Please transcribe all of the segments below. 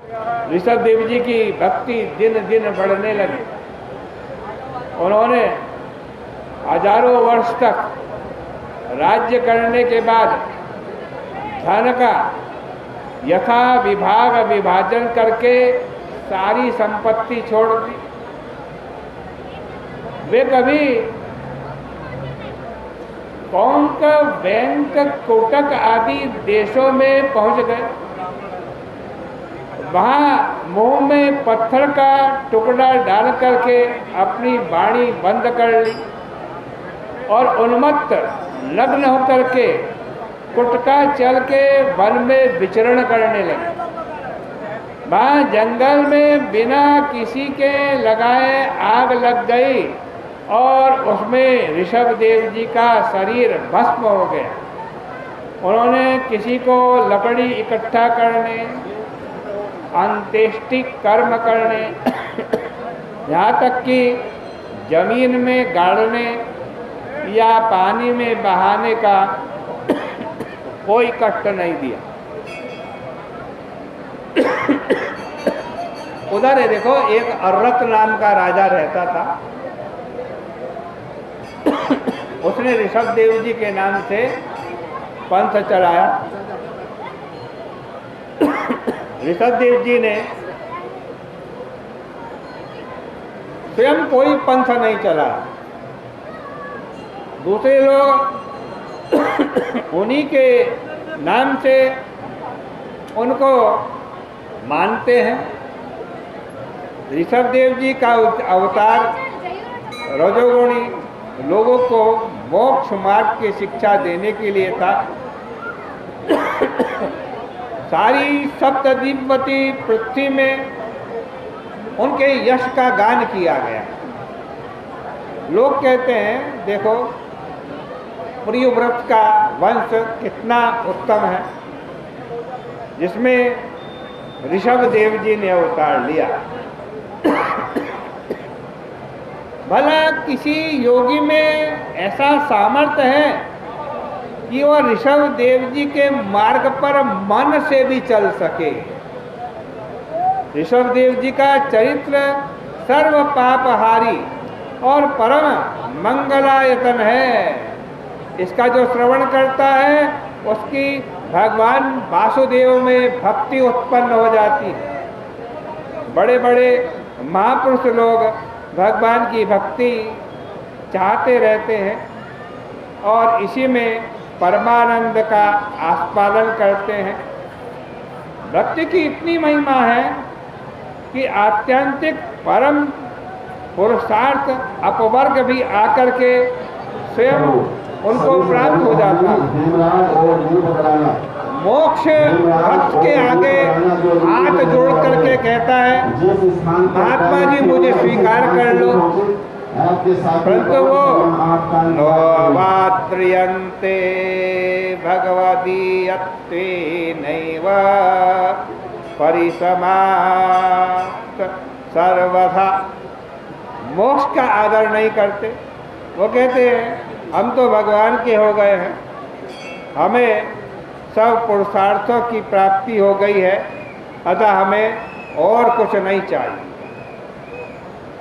ऋषभ देव जी की भक्ति दिन दिन बढ़ने लगी। उन्होंने हजारों वर्ष तक राज्य करने के बाद धन का यथा विभाजन करके सारी संपत्ति छोड़ दी। वे कभी कौंक, बैंक, कोटक आदि देशों में पहुंच गए। वहां मुंह में पत्थर का टुकड़ा डाल करके अपनी वाणी बंद कर ली और उन्मत्त लग्न होकर के कुटका चल के वन में विचरण करने लगे। वहां जंगल में बिना किसी के लगाए आग लग गई और उसमें ऋषभ देव जी का शरीर भस्म हो गया। उन्होंने किसी को लकड़ी इकट्ठा करने, अंत्येष्टि कर्म करने, यहाँ तक कि जमीन में गाड़ने या पानी में बहाने का कोई कष्ट नहीं दिया। उधर है देखो, एक अर्रत नाम का राजा रहता था। उसने ऋषभ देव जी के नाम से पंथ चलाया। ऋषभ देव जी ने स्वयं कोई पंथ नहीं चलाया, दूसरे लोग उन्हीं के नाम से उनको मानते हैं। ऋषभ देव जी का अवतार रजोगुणी लोगों को मोक्ष मार्ग की शिक्षा देने के लिए था। सारी सप्तद्वीपवती पृथ्वी में उनके यश का गान किया गया। लोग कहते हैं देखो प्रियव्रत का वंश कितना उत्तम है, जिसमें ऋषभ देव जी ने अवतार लिया। भला किसी योगी में ऐसा सामर्थ्य है कि वह ऋषभ देव जी के मार्ग पर मन से भी चल सके। ऋषभ देव जी का चरित्र सर्व पापहारी और परम मंगलायतन है। इसका जो श्रवण करता है उसकी भगवान वासुदेव में भक्ति उत्पन्न हो जाती है। बड़े बड़े महापुरुष लोग भगवान की भक्ति चाहते रहते हैं और इसी में परमानंद का आस्वादन करते हैं। भक्ति की इतनी महिमा है कि आत्यंतिक परम पुरुषार्थ अपवर्ग भी आकर के स्वयं उनको प्राप्त हो जाता। मोक्ष भक्त के आगे हाथ जोड़ करके कहता है महात्मा जी मुझे स्वीकार कर लो, परंतु वो नोवात्रियन्ते भगवदीयत्वे नैव परिसमाप्त सर्वथा, मोक्ष का आदर नहीं करते। वो कहते हैं हम तो भगवान के हो गए हैं, हमें सब पुरुषार्थों की प्राप्ति हो गई है, अतः हमें और कुछ नहीं चाहिए।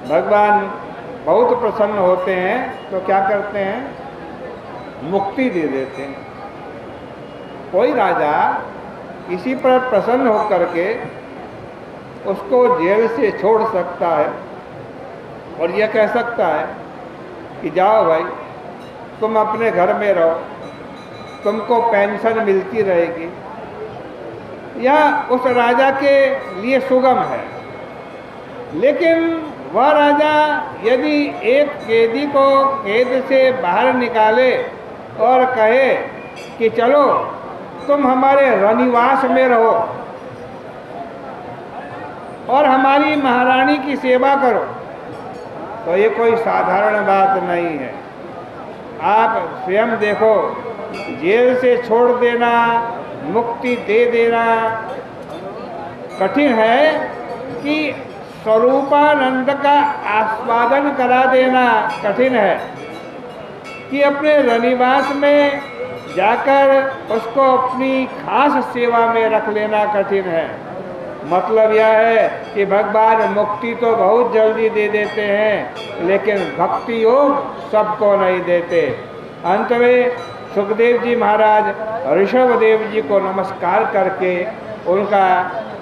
भगवान बहुत प्रसन्न होते हैं तो क्या करते हैं, मुक्ति दे देते हैं। कोई राजा किसी पर प्रसन्न होकर के उसको जेल से छोड़ सकता है और यह कह सकता है कि जाओ भाई तुम अपने घर में रहो, तुमको पेंशन मिलती रहेगी। यह उस राजा के लिए सुगम है। लेकिन वह राजा यदि एक कैदी को कैद से बाहर निकाले और कहे कि चलो तुम हमारे रनिवास में रहो और हमारी महारानी की सेवा करो, तो ये कोई साधारण बात नहीं है। आप स्वयं देखो, जेल से छोड़ देना, मुक्ति दे देना कठिन है कि स्वरूपानंद का आस्वादन करा देना कठिन है कि अपने रनिवास में जाकर उसको अपनी खास सेवा में रख लेना कठिन है। मतलब यह है कि भगवान मुक्ति तो बहुत जल्दी दे देते हैं, लेकिन भक्ति योग सबको नहीं देते। अंत में सुखदेव जी महाराज ऋषभदेव जी को नमस्कार करके उनका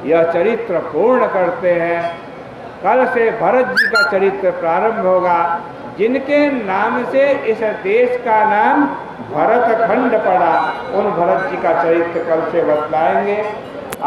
यह चरित्र पूर्ण करते हैं। कल से भरत जी का चरित्र प्रारंभ होगा, जिनके नाम से इस देश का नाम भरत खंड पड़ा। उन भरत जी का चरित्र कल से बतलाएंगे।